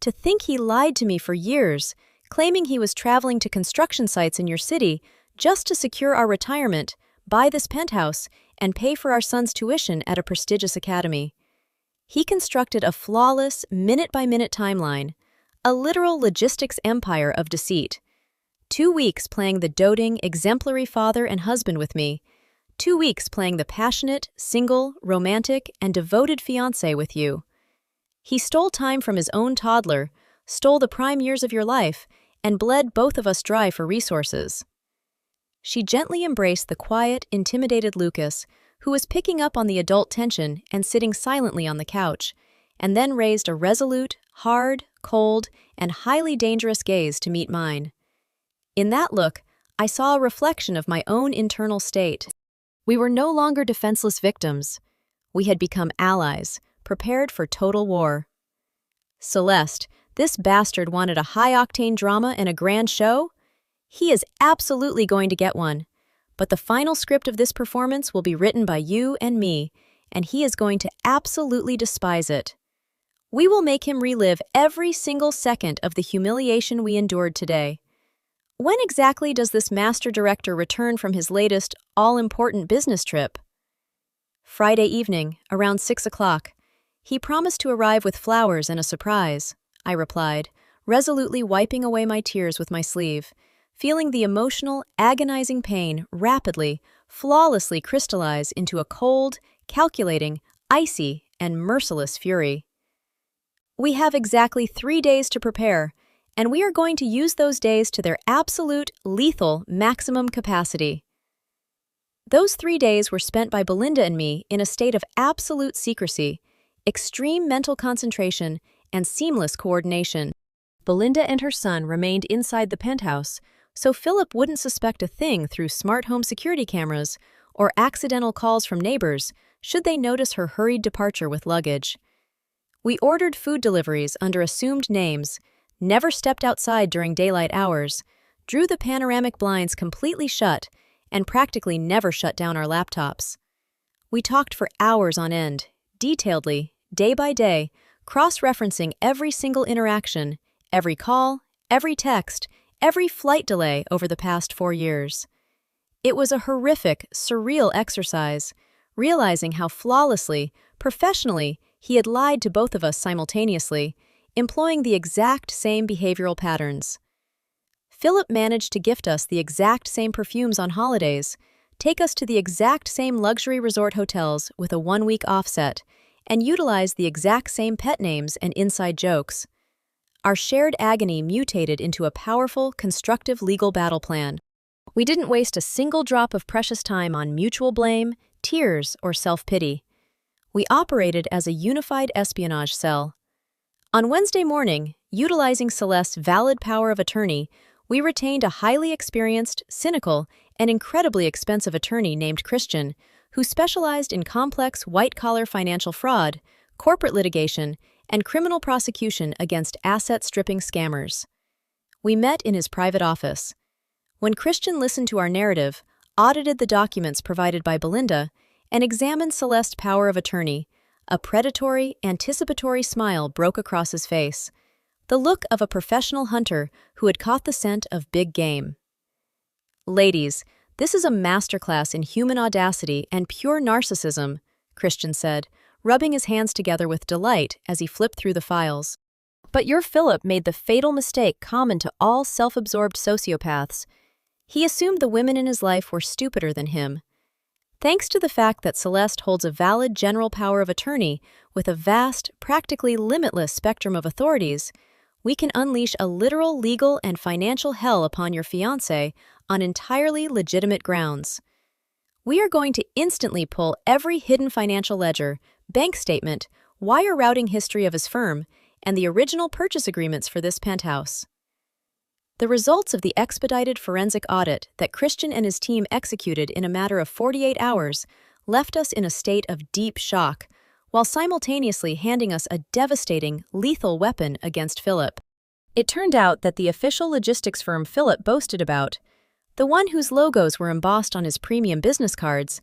A: "To think he lied to me for years, claiming he was traveling to construction sites in your city just to secure our retirement, buy this penthouse, and pay for our son's tuition at a prestigious academy. He constructed a flawless, minute-by-minute timeline, a literal logistics empire of deceit. 2 weeks playing the doting, exemplary father and husband with me, 2 weeks playing the passionate, single, romantic, and devoted fiancé with you. He stole time from his own toddler, stole the prime years of your life, and bled both of us dry for resources." She gently embraced the quiet, intimidated Lucas, who was picking up on the adult tension and sitting silently on the couch, and then raised a resolute, hard, cold, and highly dangerous gaze to meet mine. In that look, I saw a reflection of my own internal state. We were no longer defenseless victims. We had become allies, prepared for total war. "Celeste, this bastard wanted a high-octane drama and a grand show? He is absolutely going to get one. But the final script of this performance will be written by you and me, and he is going to absolutely despise it. We will make him relive every single second of the humiliation we endured today. When exactly does this master director return from his latest, all-important business trip?" "Friday evening, around 6 o'clock. He promised to arrive with flowers and a surprise," I replied, resolutely wiping away my tears with my sleeve, feeling the emotional, agonizing pain rapidly, flawlessly crystallize into a cold, calculating, icy, and merciless fury. "We have exactly 3 days to prepare, and we are going to use those days to their absolute, lethal, maximum capacity." Those 3 days were spent by Belinda and me in a state of absolute secrecy, extreme mental concentration, and seamless coordination. Belinda and her son remained inside the penthouse, so Philip wouldn't suspect a thing through smart home security cameras or accidental calls from neighbors should they notice her hurried departure with luggage. We ordered food deliveries under assumed names, never stepped outside during daylight hours, drew the panoramic blinds completely shut, and practically never shut down our laptops. We talked for hours on end, detailedly, day by day, cross-referencing every single interaction, every call, every text, every flight delay over the past 4 years. It was a horrific, surreal exercise, realizing how flawlessly, professionally, he had lied to both of us simultaneously, employing the exact same behavioral patterns. Philip managed to gift us the exact same perfumes on holidays, take us to the exact same luxury resort hotels with a 1-week offset, and utilize the exact same pet names and inside jokes. Our shared agony mutated into a powerful, constructive legal battle plan. We didn't waste a single drop of precious time on mutual blame, tears, or self-pity. We operated as a unified espionage cell. On Wednesday morning, utilizing Celeste's valid power of attorney, we retained a highly experienced, cynical, and incredibly expensive attorney named Christian, who specialized in complex white-collar financial fraud, corporate litigation, and criminal prosecution against asset-stripping scammers. We met in his private office. When Christian listened to our narrative, audited the documents provided by Belinda, and examined Celeste's power of attorney, a predatory, anticipatory smile broke across his face, the look of a professional hunter who had caught the scent of big game. "Ladies, this is a masterclass in human audacity and pure narcissism," Christian said, rubbing his hands together with delight as he flipped through the files. "But your Philip made the fatal mistake common to all self-absorbed sociopaths. He assumed the women in his life were stupider than him. Thanks to the fact that Celeste holds a valid general power of attorney with a vast, practically limitless spectrum of authorities, we can unleash a literal legal and financial hell upon your fiancé on entirely legitimate grounds. We are going to instantly pull every hidden financial ledger, bank statement, wire routing history of his firm, and the original purchase agreements for this penthouse." The results of the expedited forensic audit that Christian and his team executed in a matter of 48 hours left us in a state of deep shock, while simultaneously handing us a devastating, lethal weapon against Philip. It turned out that the official logistics firm Philip boasted about, the one whose logos were embossed on his premium business cards,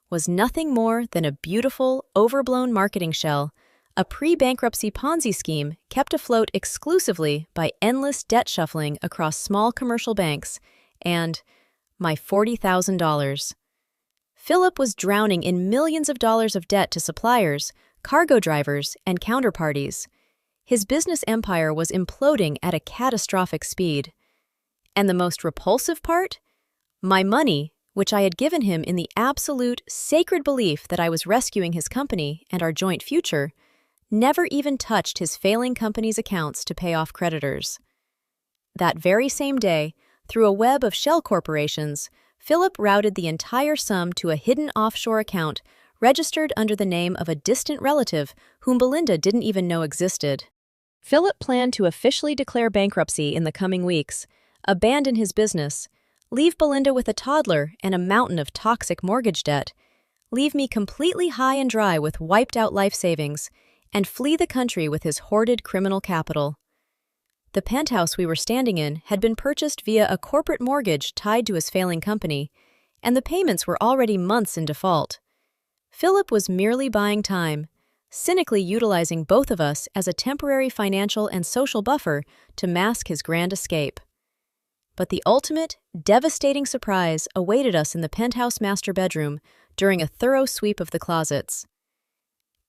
A: was nothing more than a beautiful, overblown marketing shell, a pre-bankruptcy Ponzi scheme kept afloat exclusively by endless debt shuffling across small commercial banks, and my $40,000. Philip was drowning in millions of dollars of debt to suppliers, cargo drivers, and counterparties. His business empire was imploding at a catastrophic speed. And the most repulsive part? My money, which I had given him in the absolute, sacred belief that I was rescuing his company and our joint future, never even touched his failing company's accounts to pay off creditors. That very same day, through a web of shell corporations, Philip routed the entire sum to a hidden offshore account registered under the name of a distant relative whom Belinda didn't even know existed. Philip planned to officially declare bankruptcy in the coming weeks, abandon his business, leave Belinda with a toddler and a mountain of toxic mortgage debt, leave me completely high and dry with wiped-out life savings, and flee the country with his hoarded criminal capital. The penthouse we were standing in had been purchased via a corporate mortgage tied to his failing company, and the payments were already months in default. Philip was merely buying time, cynically utilizing both of us as a temporary financial and social buffer to mask his grand escape. But the ultimate, devastating surprise awaited us in the penthouse master bedroom during a thorough sweep of the closets.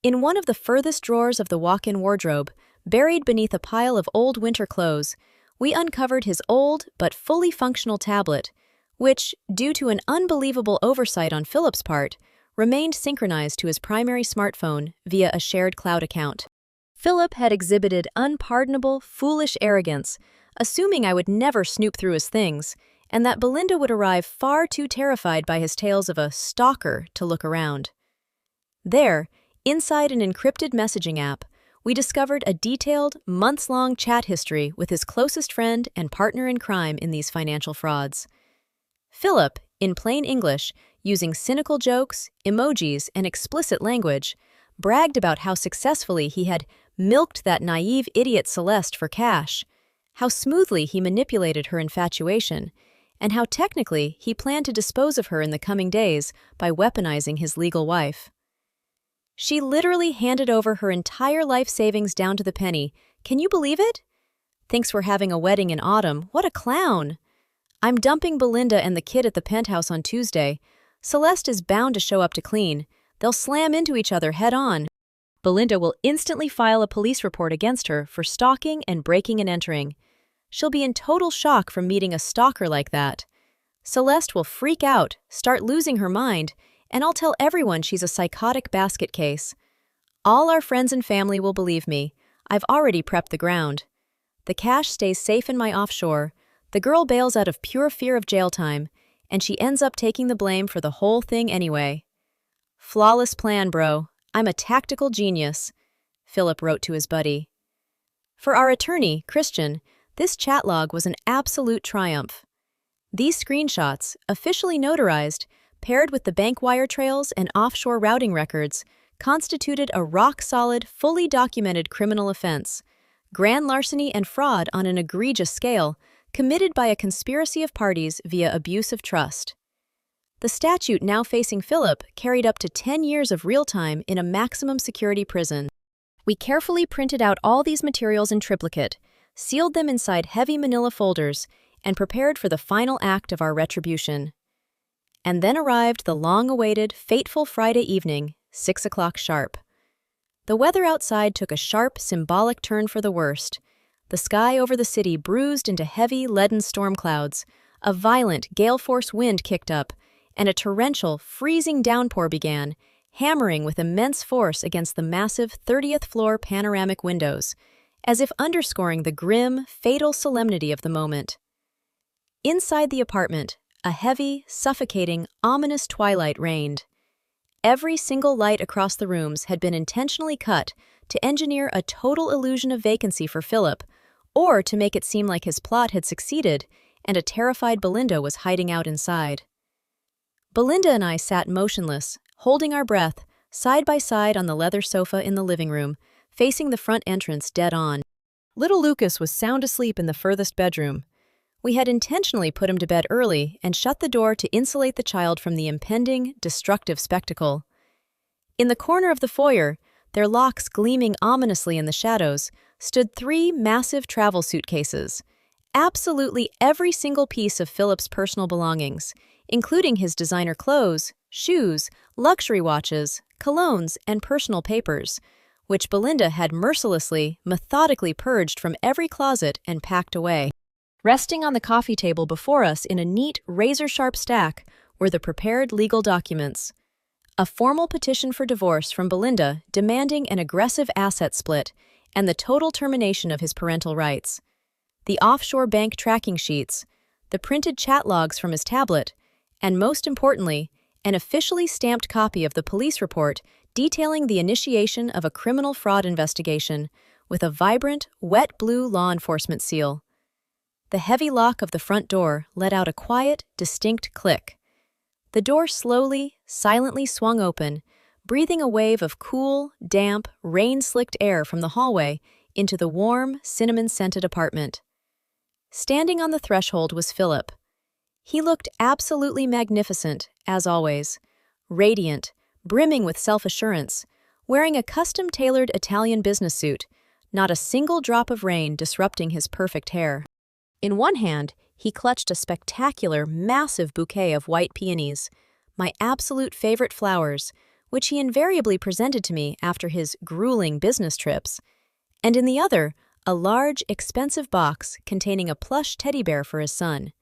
A: In one of the furthest drawers of the walk-in wardrobe, buried beneath a pile of old winter clothes, we uncovered his old but fully functional tablet, which, due to an unbelievable oversight on Philip's part, remained synchronized to his primary smartphone via a shared cloud account. Philip had exhibited unpardonable, foolish arrogance, assuming I would never snoop through his things, and that Belinda would arrive far too terrified by his tales of a stalker to look around. There, inside an encrypted messaging app, we discovered a detailed, months-long chat history with his closest friend and partner in crime in these financial frauds. Philip, in plain English, using cynical jokes, emojis, and explicit language, bragged about how successfully he had milked that naive idiot Celeste for cash, how smoothly he manipulated her infatuation, and how technically he planned to dispose of her in the coming days by weaponizing his legal wife. She literally handed over her entire life savings down to the penny. Can you believe it? Thinks we're having a wedding in autumn. What a clown! I'm dumping Belinda and the kid at the penthouse on Tuesday. Celeste is bound to show up to clean. They'll slam into each other head-on. Belinda will instantly file a police report against her for stalking and breaking and entering. She'll be in total shock from meeting a stalker like that. Celeste will freak out, start losing her mind, and I'll tell everyone she's a psychotic basket case. All our friends and family will believe me. I've already prepped the ground. The cash stays safe in my offshore. The girl bails out of pure fear of jail time, and she ends up taking the blame for the whole thing anyway. Flawless plan, bro. I'm a tactical genius, Philip wrote to his buddy. For our attorney, Christian, this chat log was an absolute triumph. These screenshots, officially notarized, paired with the bank wire trails and offshore routing records, constituted a rock-solid, fully documented criminal offense, grand larceny and fraud on an egregious scale, committed by a conspiracy of parties via abuse of trust. The statute now facing Philip carried up to 10 years of real time in a maximum security prison. We carefully printed out all these materials in triplicate, sealed them inside heavy manila folders, and prepared for the final act of our retribution. And then arrived the long-awaited, fateful Friday evening, 6 o'clock sharp. The weather outside took a sharp, symbolic turn for the worst. The sky over the city bruised into heavy, leaden storm clouds, a violent, gale-force wind kicked up, and a torrential, freezing downpour began, hammering with immense force against the massive 30th-floor panoramic windows, as if underscoring the grim, fatal solemnity of the moment. Inside the apartment, a heavy, suffocating, ominous twilight reigned. Every single light across the rooms had been intentionally cut to engineer a total illusion of vacancy for Philip, or to make it seem like his plot had succeeded and a terrified Belinda was hiding out inside. Belinda and I sat motionless, holding our breath, side by side on the leather sofa in the living room, facing the front entrance dead on. Little Lucas was sound asleep in the furthest bedroom. We had intentionally put him to bed early and shut the door to insulate the child from the impending, destructive spectacle. In the corner of the foyer, their locks gleaming ominously in the shadows, stood 3 massive travel suitcases. Absolutely every single piece of Philip's personal belongings, including his designer clothes, shoes, luxury watches, colognes, and personal papers, which Belinda had mercilessly, methodically purged from every closet and packed away. Resting on the coffee table before us in a neat, razor-sharp stack were the prepared legal documents. A formal petition for divorce from Belinda demanding an aggressive asset split and the total termination of his parental rights. The offshore bank tracking sheets, the printed chat logs from his tablet, and most importantly, an officially stamped copy of the police report detailing the initiation of a criminal fraud investigation with a vibrant, wet blue law enforcement seal. The heavy lock of the front door let out a quiet, distinct click. The door slowly, silently swung open, breathing a wave of cool, damp, rain-slicked air from the hallway into the warm, cinnamon-scented apartment. Standing on the threshold was Philip. He looked absolutely magnificent, as always, radiant, brimming with self-assurance, wearing a custom-tailored Italian business suit, not a single drop of rain disrupting his perfect hair. In one hand, he clutched a spectacular, massive bouquet of white peonies, my absolute favorite flowers, which he invariably presented to me after his grueling business trips, and in the other, a large, expensive box containing a plush teddy bear for his son.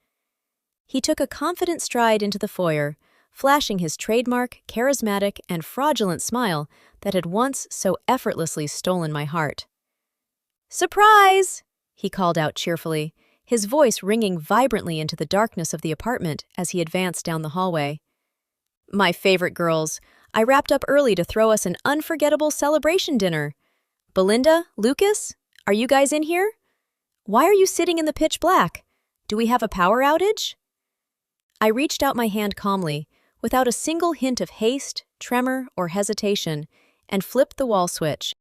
A: He took a confident stride into the foyer, flashing his trademark, charismatic, and fraudulent smile that had once so effortlessly stolen my heart. "Surprise!" he called out cheerfully, his voice ringing vibrantly into the darkness of the apartment as he advanced down the hallway. "My favorite girls, I wrapped up early to throw us an unforgettable celebration dinner. Belinda, Lucas, are you guys in here? Why are you sitting in the pitch black? Do we have a power outage?" I reached out my hand calmly, without a single hint of haste, tremor, or hesitation, and flipped the wall switch.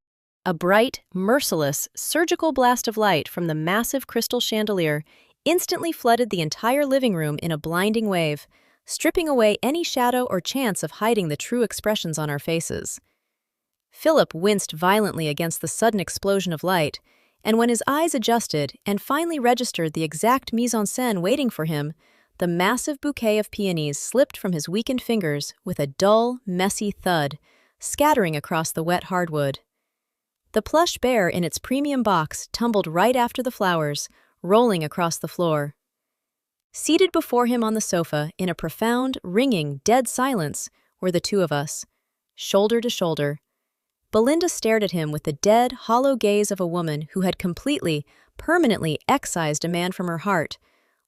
A: A bright, merciless, surgical blast of light from the massive crystal chandelier instantly flooded the entire living room in a blinding wave, stripping away any shadow or chance of hiding the true expressions on our faces. Philip winced violently against the sudden explosion of light, and when his eyes adjusted and finally registered the exact mise-en-scène waiting for him, the massive bouquet of peonies slipped from his weakened fingers with a dull, messy thud, scattering across the wet hardwood. The plush bear in its premium box tumbled right after the flowers, rolling across the floor. Seated before him on the sofa in a profound, ringing, dead silence were the two of us, shoulder to shoulder. Belinda stared at him with the dead, hollow gaze of a woman who had completely, permanently excised a man from her heart,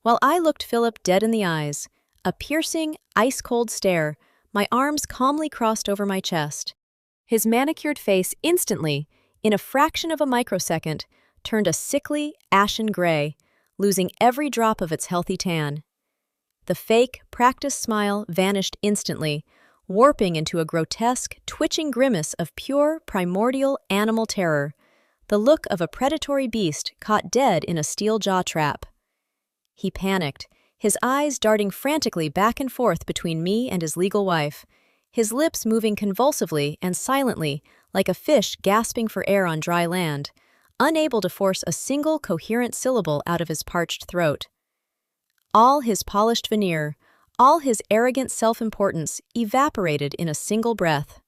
A: while I looked Philip dead in the eyes, a piercing, ice-cold stare, my arms calmly crossed over my chest. His manicured face instantly, in a fraction of a microsecond, turned a sickly, ashen gray, losing every drop of its healthy tan. The fake, practiced smile vanished instantly, warping into a grotesque, twitching grimace of pure, primordial animal terror, the look of a predatory beast caught dead in a steel jaw trap. He panicked, his eyes darting frantically back and forth between me and his legal wife, his lips moving convulsively and silently like a fish gasping for air on dry land, unable to force a single coherent syllable out of his parched throat. All his polished veneer, all his arrogant self-importance evaporated in a single breath.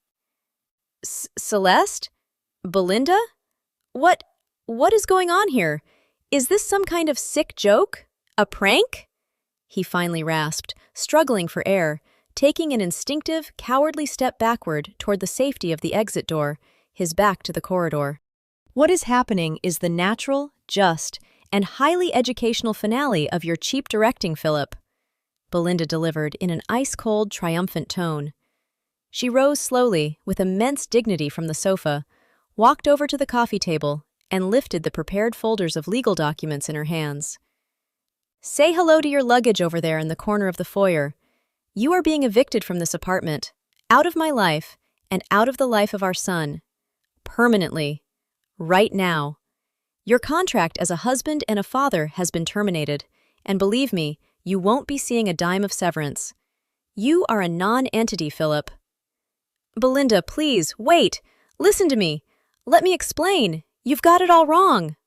A: Celeste? Belinda? What is going on here? Is this some kind of sick joke? A prank? He finally rasped, struggling for air, taking an instinctive, cowardly step backward toward the safety of the exit door, his back to the corridor. What is happening is the natural, just, and highly educational finale of your cheap directing, Philip, Belinda delivered in an ice-cold, triumphant tone. She rose slowly, with immense dignity from the sofa, walked over to the coffee table, and lifted the prepared folders of legal documents in her hands. Say hello to your luggage over there in the corner of the foyer. You are being evicted from this apartment, out of my life, and out of the life of our son. Permanently. Right now. Your contract as a husband and a father has been terminated, and believe me, you won't be seeing a dime of severance. You are a non-entity, Philip. Belinda, please, wait. Listen to me. Let me explain. You've got it all wrong.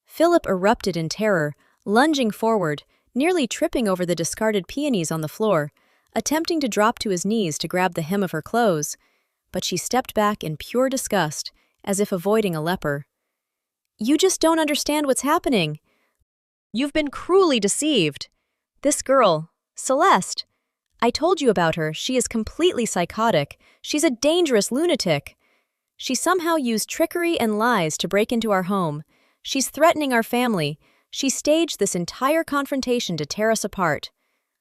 A: Philip erupted in terror, lunging forward, nearly tripping over the discarded peonies on the floor, attempting to drop to his knees to grab the hem of her clothes, but she stepped back in pure disgust, as if avoiding a leper. You just don't understand what's happening. You've been cruelly deceived. This girl, Celeste, I told you about her. She is completely psychotic. She's a dangerous lunatic. She somehow used trickery and lies to break into our home. She's threatening our family. She staged this entire confrontation to tear us apart.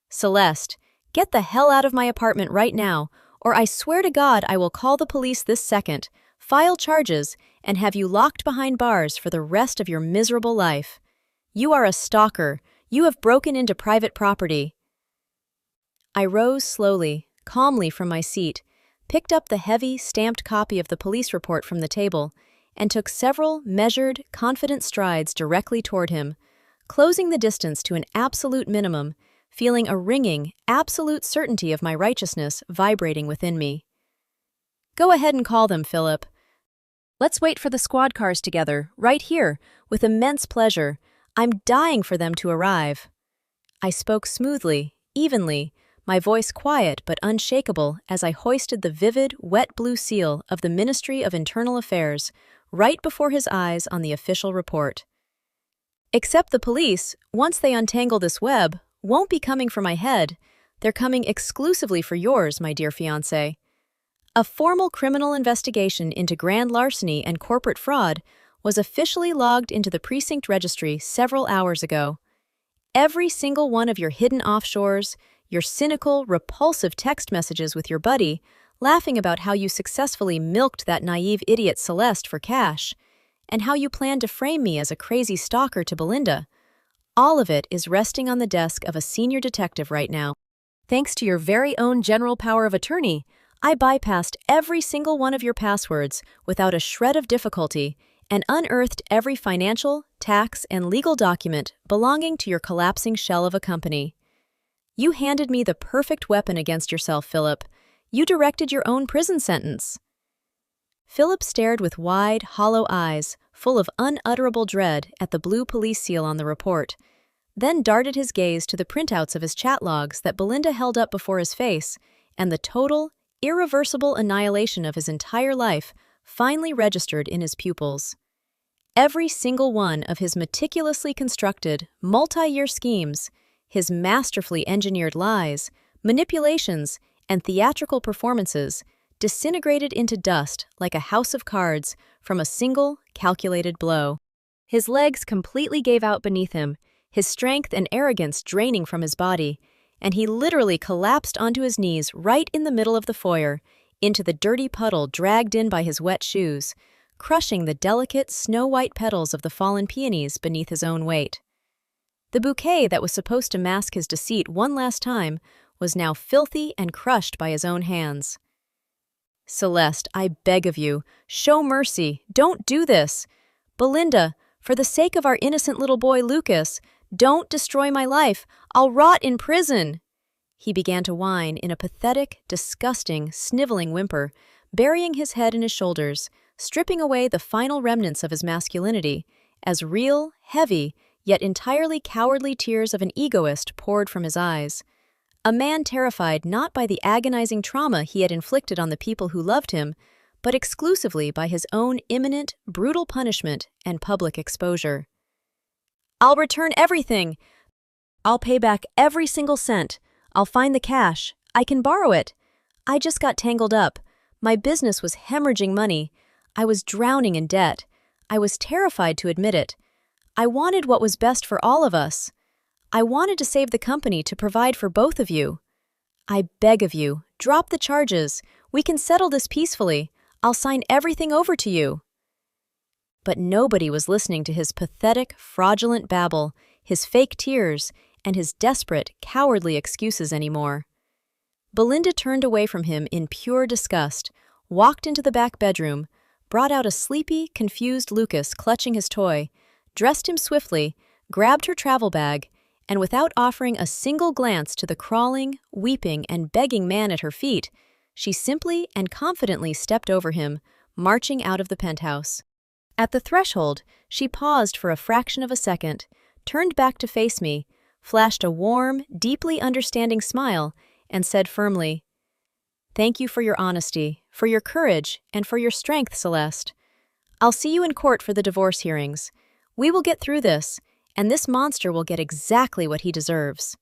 A: Celeste, get the hell out of my apartment right now, or I swear to God I will call the police this second, file charges, and have you locked behind bars for the rest of your miserable life. You are a stalker. You have broken into private property. I rose slowly, calmly from my seat, picked up the heavy, stamped copy of the police report from the table, and took several measured, confident strides directly toward him, closing the distance to an absolute minimum, feeling a ringing, absolute certainty of my righteousness vibrating within me. Go ahead and call them, Philip. Let's wait for the squad cars together, right here, with immense pleasure. I'm dying for them to arrive. I spoke smoothly, evenly, my voice quiet but unshakable as I hoisted the vivid, wet blue seal of the Ministry of Internal Affairs right before his eyes on the official report. Except the police, once they untangle this web, won't be coming for my head. They're coming exclusively for yours, my dear fiancé. A formal criminal investigation into grand larceny and corporate fraud was officially logged into the precinct registry several hours ago. Every single one of your hidden offshores, your cynical, repulsive text messages with your buddy, laughing about how you successfully milked that naive idiot Celeste for cash, and how you planned to frame me as a crazy stalker to Belinda. All of it is resting on the desk of a senior detective right now. Thanks to your very own general power of attorney, I bypassed every single one of your passwords without a shred of difficulty and unearthed every financial, tax, and legal document belonging to your collapsing shell of a company. You handed me the perfect weapon against yourself, Philip. You directed your own prison sentence. Philip stared with wide, hollow eyes, full of unutterable dread at the blue police seal on the report, then darted his gaze to the printouts of his chat logs that Belinda held up before his face, and the total, irreversible annihilation of his entire life finally registered in his pupils. Every single one of his meticulously constructed, multi-year schemes, his masterfully engineered lies, manipulations, and theatrical performances disintegrated into dust like a house of cards from a single, calculated blow. His legs completely gave out beneath him, his strength and arrogance draining from his body, and he literally collapsed onto his knees right in the middle of the foyer, into the dirty puddle dragged in by his wet shoes, crushing the delicate, snow-white petals of the fallen peonies beneath his own weight. The bouquet that was supposed to mask his deceit one last time was now filthy and crushed by his own hands. "Celeste, I beg of you, show mercy, don't do this. Belinda, for the sake of our innocent little boy Lucas, don't destroy my life, I'll rot in prison." He began to whine in a pathetic, disgusting, sniveling whimper, burying his head in his shoulders, stripping away the final remnants of his masculinity, as real, heavy, yet entirely cowardly tears of an egoist poured from his eyes. A man terrified not by the agonizing trauma he had inflicted on the people who loved him, but exclusively by his own imminent, brutal punishment and public exposure. "I'll return everything. I'll pay back every single cent. I'll find the cash. I can borrow it. I just got tangled up. My business was hemorrhaging money. I was drowning in debt. I was terrified to admit it. I wanted what was best for all of us. I wanted to save the company to provide for both of you. I beg of you, drop the charges. We can settle this peacefully. I'll sign everything over to you." But nobody was listening to his pathetic, fraudulent babble, his fake tears, and his desperate, cowardly excuses anymore. Belinda turned away from him in pure disgust, walked into the back bedroom, brought out a sleepy, confused Lucas clutching his toy, dressed him swiftly, grabbed her travel bag, and without offering a single glance to the crawling, weeping, and begging man at her feet, she simply and confidently stepped over him, marching out of the penthouse. At the threshold, she paused for a fraction of a second, turned back to face me, flashed a warm, deeply understanding smile, and said firmly, "Thank you for your honesty, for your courage, and for your strength, Celeste. I'll see you in court for the divorce hearings. We will get through this, and this monster will get exactly what he deserves."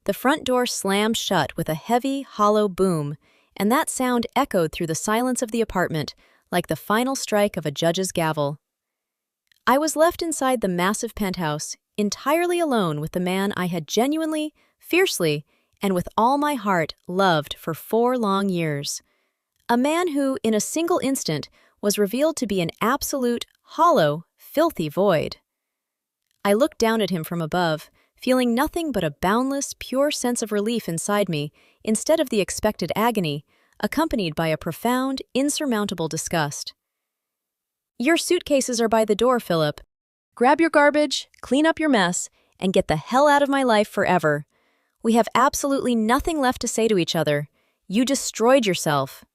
A: The front door slammed shut with a heavy, hollow boom, and that sound echoed through the silence of the apartment like the final strike of a judge's gavel. I was left inside the massive penthouse, entirely alone with the man I had genuinely, fiercely, and with all my heart loved for 4 long years. A man who, in a single instant, was revealed to be an absolute, hollow, filthy void. I looked down at him from above, feeling nothing but a boundless, pure sense of relief inside me instead of the expected agony, accompanied by a profound, insurmountable disgust. "Your suitcases are by the door, Philip. Grab your garbage, clean up your mess, and get the hell out of my life forever. We have absolutely nothing left to say to each other. You destroyed yourself."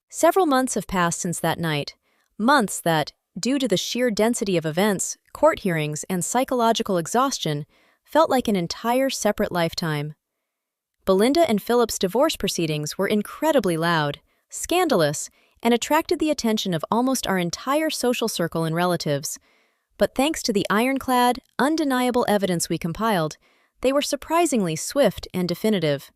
A: Several months have passed since that night, months that, due to the sheer density of events, court hearings, and psychological exhaustion, felt like an entire separate lifetime. Belinda and Philip's divorce proceedings were incredibly loud, scandalous, and attracted the attention of almost our entire social circle and relatives. But thanks to the ironclad, undeniable evidence we compiled, they were surprisingly swift and definitive.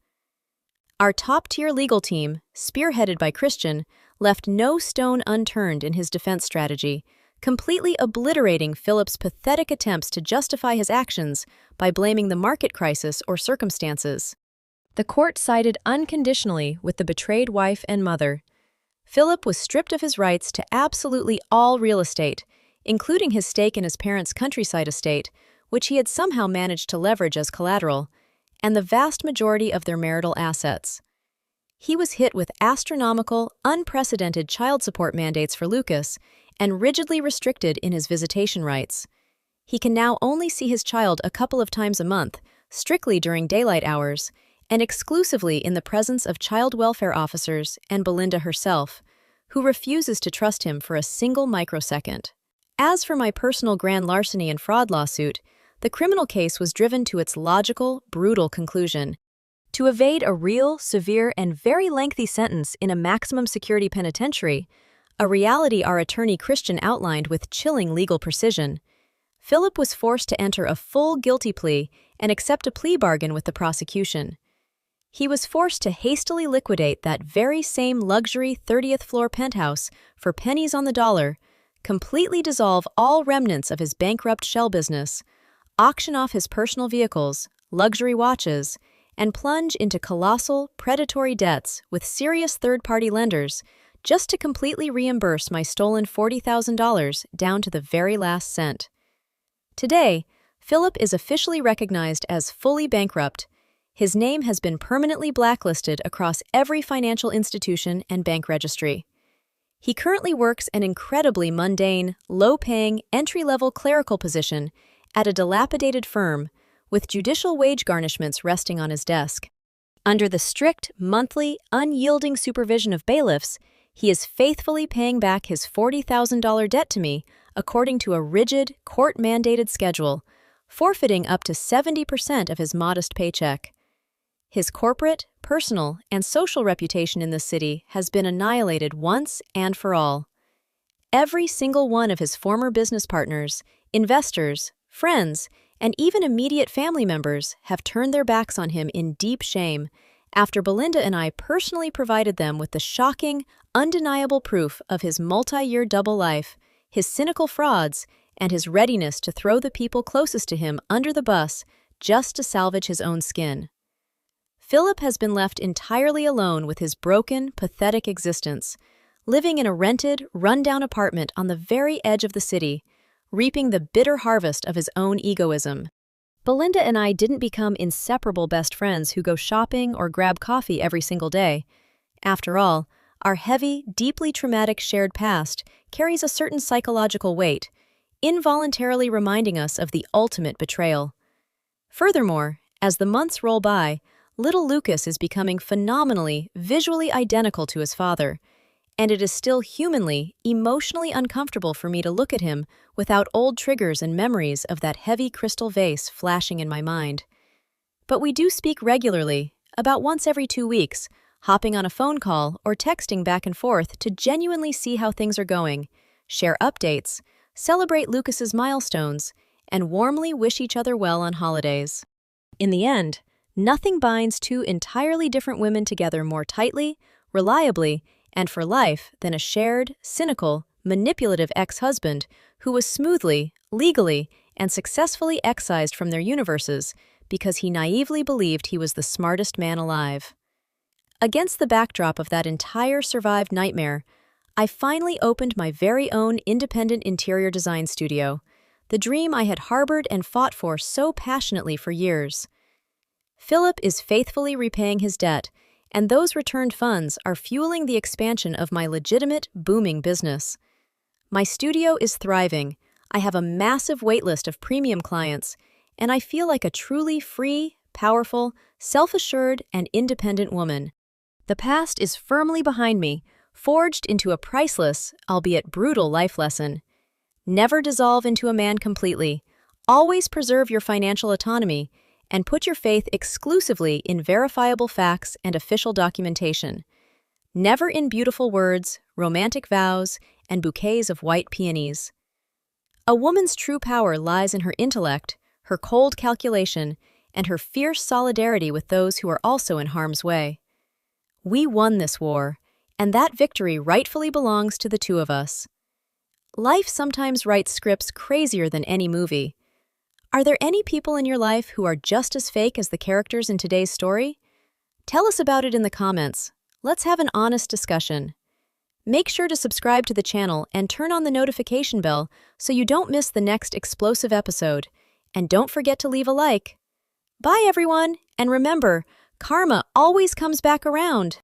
A: Our top-tier legal team, spearheaded by Christian, left no stone unturned in his defense strategy, completely obliterating Philip's pathetic attempts to justify his actions by blaming the market crisis or circumstances. The court sided unconditionally with the betrayed wife and mother. Philip was stripped of his rights to absolutely all real estate, including his stake in his parents' countryside estate, which he had somehow managed to leverage as collateral, and the vast majority of their marital assets. He was hit with astronomical, unprecedented child support mandates for Lucas and rigidly restricted in his visitation rights. He can now only see his child a couple of times a month, strictly during daylight hours, and exclusively in the presence of child welfare officers and Belinda herself, who refuses to trust him for a single microsecond. As for my personal grand larceny and fraud lawsuit, the criminal case was driven to its logical, brutal conclusion. To evade a real, severe, and very lengthy sentence in a maximum security penitentiary, a reality our attorney Christian outlined with chilling legal precision, Philip was forced to enter a full guilty plea and accept a plea bargain with the prosecution. He was forced to hastily liquidate that very same luxury 30th floor penthouse for pennies on the dollar, completely dissolve all remnants of his bankrupt shell business, auction off his personal vehicles, luxury watches, and plunge into colossal, predatory debts with serious third-party lenders just to completely reimburse my stolen $40,000 down to the very last cent. Today, Philip is officially recognized as fully bankrupt. His name has been permanently blacklisted across every financial institution and bank registry. He currently works an incredibly mundane, low-paying, entry-level clerical position at a dilapidated firm, with judicial wage garnishments resting on his desk. Under the strict, monthly, unyielding supervision of bailiffs, he is faithfully paying back his $40,000 debt to me according to a rigid, court-mandated schedule, forfeiting up to 70% of his modest paycheck. His corporate, personal, and social reputation in the city has been annihilated once and for all. Every single one of his former business partners, investors, friends, and even immediate family members have turned their backs on him in deep shame after Belinda and I personally provided them with the shocking, undeniable proof of his multi-year double life, his cynical frauds, and his readiness to throw the people closest to him under the bus just to salvage his own skin. Philip has been left entirely alone with his broken, pathetic existence, living in a rented, run-down apartment on the very edge of the city, reaping the bitter harvest of his own egoism. Belinda and I didn't become inseparable best friends who go shopping or grab coffee every single day. After all, our heavy, deeply traumatic shared past carries a certain psychological weight, involuntarily reminding us of the ultimate betrayal. Furthermore, as the months roll by, little Lucas is becoming phenomenally, visually identical to his father, and it is still humanly, emotionally uncomfortable for me to look at him without old triggers and memories of that heavy crystal vase flashing in my mind. But we do speak regularly, about once every 2 weeks, hopping on a phone call or texting back and forth to genuinely see how things are going, share updates, celebrate Lucas's milestones, and warmly wish each other well on holidays. In the end, nothing binds two entirely different women together more tightly, reliably, and for life than a shared, cynical, manipulative ex-husband who was smoothly, legally, and successfully excised from their universes because he naively believed he was the smartest man alive. Against the backdrop of that entire survived nightmare, I finally opened my very own independent interior design studio, the dream I had harbored and fought for so passionately for years. Philip is faithfully repaying his debt, and those returned funds are fueling the expansion of my legitimate, booming business. My studio is thriving, I have a massive waitlist of premium clients, and I feel like a truly free, powerful, self-assured, and independent woman. The past is firmly behind me, forged into a priceless, albeit brutal life lesson. Never dissolve into a man completely. Always preserve your financial autonomy, and put your faith exclusively in verifiable facts and official documentation. Never in beautiful words, romantic vows, and bouquets of white peonies. A woman's true power lies in her intellect, her cold calculation, and her fierce solidarity with those who are also in harm's way. We won this war, and that victory rightfully belongs to the two of us. Life sometimes writes scripts crazier than any movie. Are there any people in your life who are just as fake as the characters in today's story? Tell us about it in the comments. Let's have an honest discussion. Make sure to subscribe to the channel and turn on the notification bell so you don't miss the next explosive episode. And don't forget to leave a like. Bye everyone, and remember, karma always comes back around.